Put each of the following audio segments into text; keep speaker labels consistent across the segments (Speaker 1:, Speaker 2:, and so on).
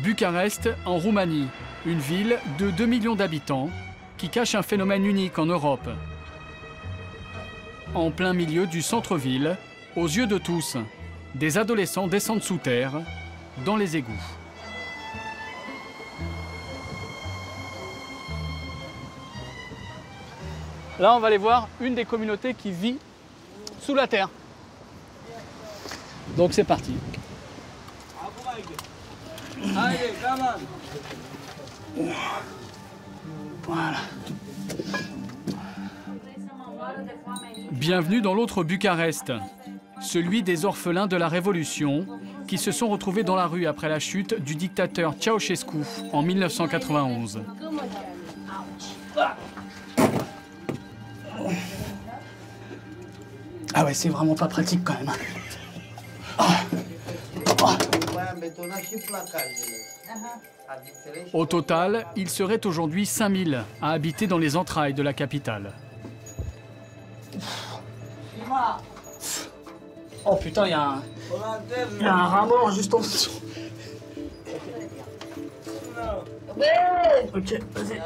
Speaker 1: Bucarest, en Roumanie, une ville de 2 millions d'habitants qui cache un phénomène unique en Europe. En plein milieu du centre-ville, aux yeux de tous, des adolescents descendent sous terre, dans les égouts. Là, on va aller voir une des communautés qui vit sous la terre. Donc c'est parti. Voilà. Bienvenue dans l'autre Bucarest, celui des orphelins de la Révolution qui se sont retrouvés dans la rue après la chute du dictateur Ceausescu en 1991. Ah ouais, c'est vraiment pas pratique quand même. Au total, il serait aujourd'hui 5000 à habiter dans les entrailles de la capitale. Oh putain, il y a un rat mort juste en dessous. Ok, vas-y.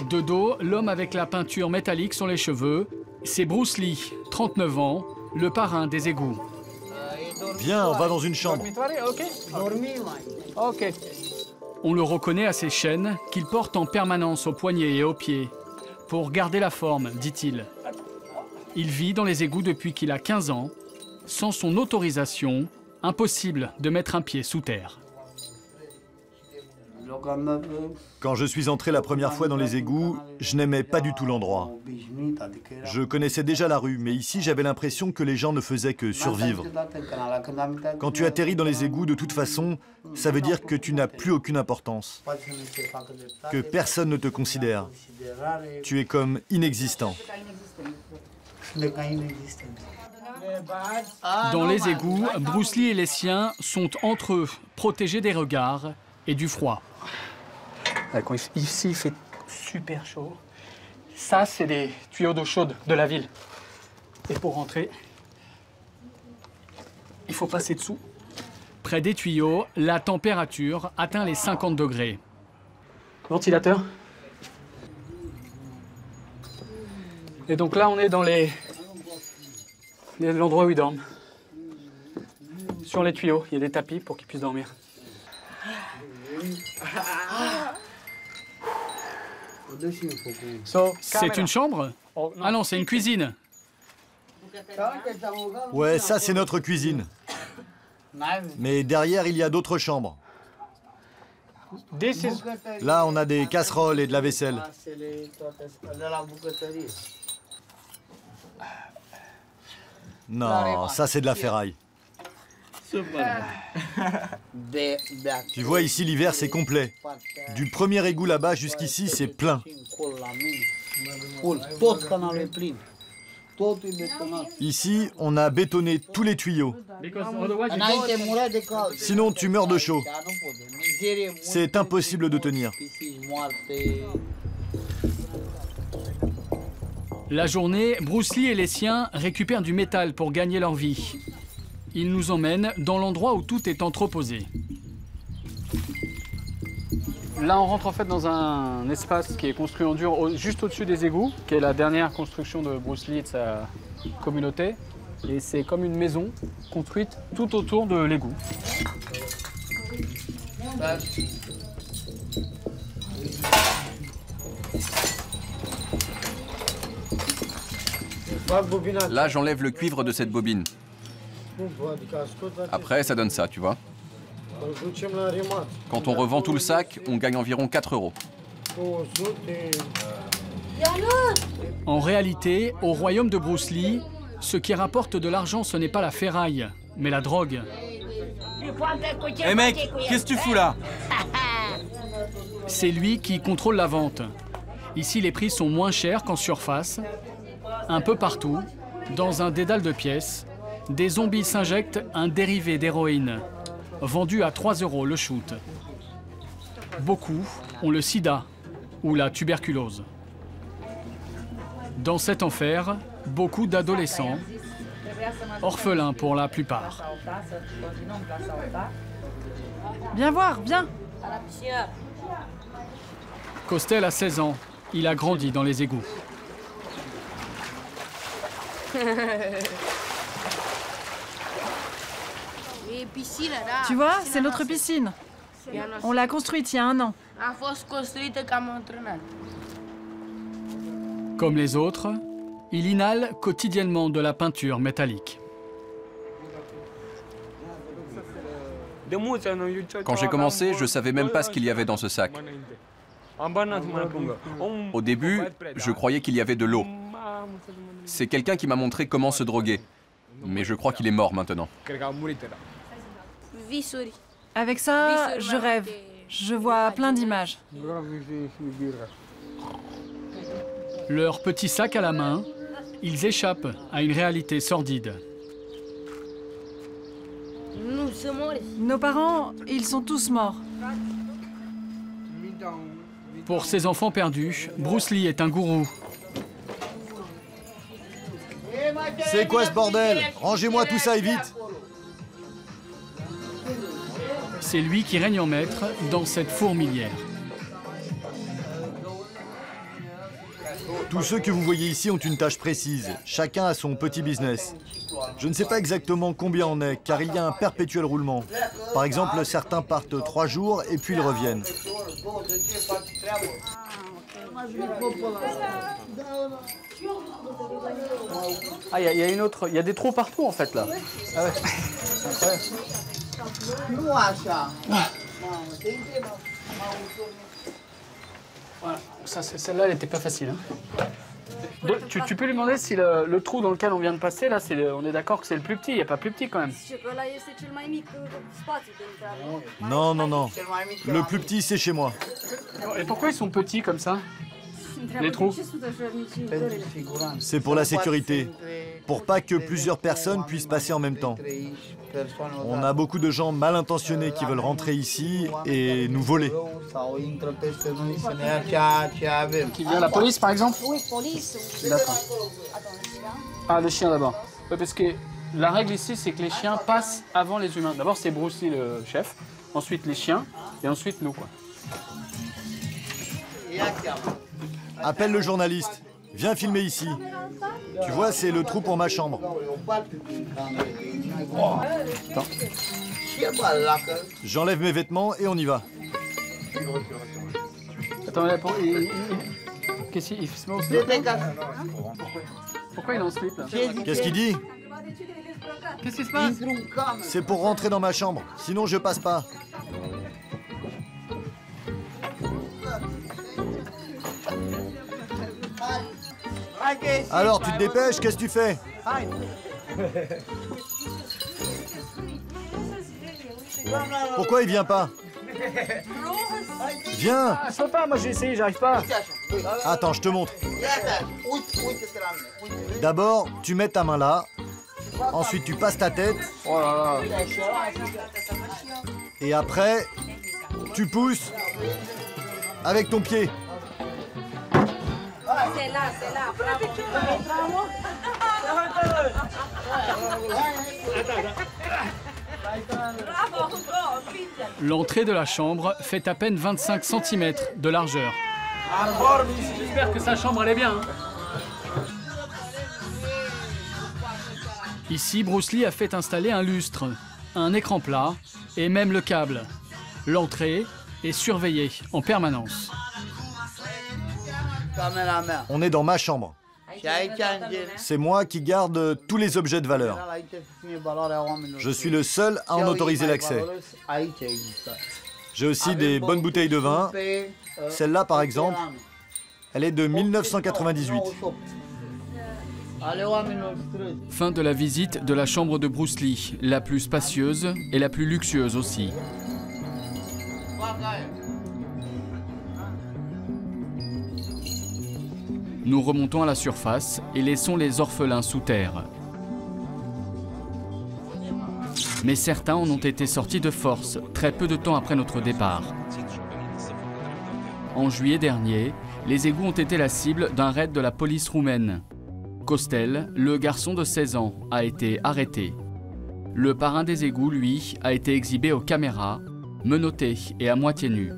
Speaker 1: De dos, l'homme avec la peinture métallique sur les cheveux, c'est Bruce Lee, 39 ans, le parrain des égouts.
Speaker 2: Viens, on va dans une chambre.
Speaker 1: Ok. On le reconnaît à ses chaînes qu'il porte en permanence aux poignets et aux pieds. Pour garder la forme, dit-il. Il vit dans les égouts depuis qu'il a 15 ans. Sans son autorisation, impossible de mettre un pied sous terre.
Speaker 2: Quand je suis entré la première fois dans les égouts, je n'aimais pas du tout l'endroit. Je connaissais déjà la rue, mais ici j'avais l'impression que les gens ne faisaient que survivre. Quand tu atterris dans les égouts, de toute façon, ça veut dire que tu n'as plus aucune importance. Que personne ne te considère. Tu es comme inexistant.
Speaker 1: Dans les égouts, Bruce Lee et les siens sont entre eux, protégés des regards et du froid. Ici, il fait super chaud. Ça, c'est des tuyaux d'eau chaude de la ville. Et pour rentrer, il faut passer dessous. Près des tuyaux, la température atteint les 50 degrés. Ventilateur. Et donc là, on est dans l'endroit où ils dorment. Sur les tuyaux, il y a des tapis pour qu'ils puissent dormir. C'est une chambre? Ah non, c'est une cuisine.
Speaker 2: Ouais, ça c'est notre cuisine. Mais derrière, il y a d'autres chambres. Là, on a des casseroles et de la vaisselle. Non, ça c'est de la ferraille. Tu vois ici l'hiver c'est complet. Du premier égout là-bas jusqu'ici c'est plein. Ici on a bétonné tous les tuyaux. Sinon tu meurs de chaud. C'est impossible de tenir.
Speaker 1: La journée, Bruce Lee et les siens récupèrent du métal pour gagner leur vie. Ils nous emmènent dans l'endroit où tout est entreposé. Là, on rentre en fait dans un espace qui est construit en dur juste au-dessus des égouts, qui est la dernière construction de Bruce Lee et de sa communauté. Et c'est comme une maison construite tout autour de l'égout.
Speaker 3: Là, j'enlève le cuivre de cette bobine. Après, ça donne ça, tu vois. Quand on revend tout le sac, on gagne environ 4 €.
Speaker 1: En réalité, au royaume de Bruce Lee, ce qui rapporte de l'argent, ce n'est pas la ferraille, mais la drogue.
Speaker 4: Eh mec, qu'est-ce que tu fous là?
Speaker 1: C'est lui qui contrôle la vente. Ici, les prix sont moins chers qu'en surface. Un peu partout, dans un dédale de pièces, des zombies s'injectent un dérivé d'héroïne, vendu à 3 € le shoot. Beaucoup ont le sida ou la tuberculose. Dans cet enfer, beaucoup d'adolescents orphelins pour la plupart.
Speaker 5: Viens voir, viens.
Speaker 1: Costel a 16 ans. Il a grandi dans les égouts.
Speaker 5: Tu vois, c'est notre piscine. On l'a construite il y a 1 an.
Speaker 1: Comme les autres, il inhale quotidiennement de la peinture métallique.
Speaker 3: Quand j'ai commencé, je savais même pas ce qu'il y avait dans ce sac. Au début, je croyais qu'il y avait de l'eau. C'est quelqu'un qui m'a montré comment se droguer. Mais je crois qu'il est mort maintenant.
Speaker 5: Avec ça, je rêve. Je vois plein d'images.
Speaker 1: Leur petit sac à la main, ils échappent à une réalité sordide.
Speaker 5: Nos parents, ils sont tous morts.
Speaker 1: Pour ces enfants perdus, Bruce Lee est un gourou.
Speaker 2: C'est quoi ce bordel? Rangez-moi tout ça et vite!
Speaker 1: C'est lui qui règne en maître dans cette fourmilière.
Speaker 2: Tous ceux que vous voyez ici ont une tâche précise. Chacun a son petit business. Je ne sais pas exactement combien on est, car il y a un perpétuel roulement. Par exemple, certains partent 3 jours et puis ils reviennent.
Speaker 1: Ah, il y a des trous partout en fait là. Ah ouais. Voilà. Celle-là, elle n'était pas facile. Hein. Tu peux lui demander si le trou dans lequel on vient de passer, là, on est d'accord que c'est le plus petit. Il n'y a pas plus petit quand même.
Speaker 2: Non, non, non. Le plus petit, c'est chez moi.
Speaker 1: Et pourquoi ils sont petits comme ça, les trous?
Speaker 2: C'est pour la sécurité. Pour pas que plusieurs personnes puissent passer en même temps. On a beaucoup de gens mal intentionnés qui veulent rentrer ici et nous voler.
Speaker 1: Qui vient la police par exemple? Oui, police. D'accord. Ah, le chien d'abord. Oui, parce que la règle ici, c'est que les chiens passent avant les humains. D'abord, c'est Bruce Lee le chef, ensuite les chiens, et ensuite nous, quoi.
Speaker 2: Appelle le journaliste. Viens filmer ici. Tu vois, c'est le trou pour ma chambre.
Speaker 1: Attends.
Speaker 2: J'enlève mes vêtements et on y va.
Speaker 1: Attends, qu'est-ce qu'il se met au slip? Pourquoi il est en slip là?
Speaker 2: Qu'est-ce qu'il dit?
Speaker 1: Qu'est-ce qui se passe?
Speaker 2: C'est pour rentrer dans ma chambre, sinon je passe pas. Alors, tu te dépêches, qu'est-ce que tu fais? Pourquoi il vient pas? Viens!
Speaker 1: Je peux pas, moi j'ai essayé, j'arrive pas.
Speaker 2: Attends, je te montre. D'abord, tu mets ta main là. Ensuite, tu passes ta tête.
Speaker 1: Oh là là.
Speaker 2: Et après, tu pousses avec ton pied.
Speaker 4: C'est là, bravo.
Speaker 1: L'entrée de la chambre fait à peine 25 cm de largeur. J'espère que sa chambre allait bien. Hein. Ici, Bruce Lee a fait installer un lustre, un écran plat et même le câble. L'entrée est surveillée en permanence.
Speaker 2: On est dans ma chambre. C'est moi qui garde tous les objets de valeur. Je suis le seul à en autoriser l'accès. J'ai aussi des bonnes bouteilles de vin. Celle-là, par exemple, elle est de 1998.
Speaker 1: Fin de la visite de la chambre de Bruce Lee, la plus spacieuse et la plus luxueuse aussi. Nous remontons à la surface et laissons les orphelins sous terre. Mais certains en ont été sortis de force, très peu de temps après notre départ. En juillet dernier, les égouts ont été la cible d'un raid de la police roumaine. Costel, le garçon de 16 ans, a été arrêté. Le parrain des égouts, lui, a été exhibé aux caméras, menotté et à moitié nu.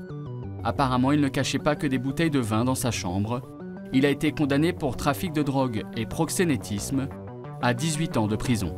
Speaker 1: Apparemment, il ne cachait pas que des bouteilles de vin dans sa chambre. Il a été condamné pour trafic de drogue et proxénétisme à 18 ans de prison.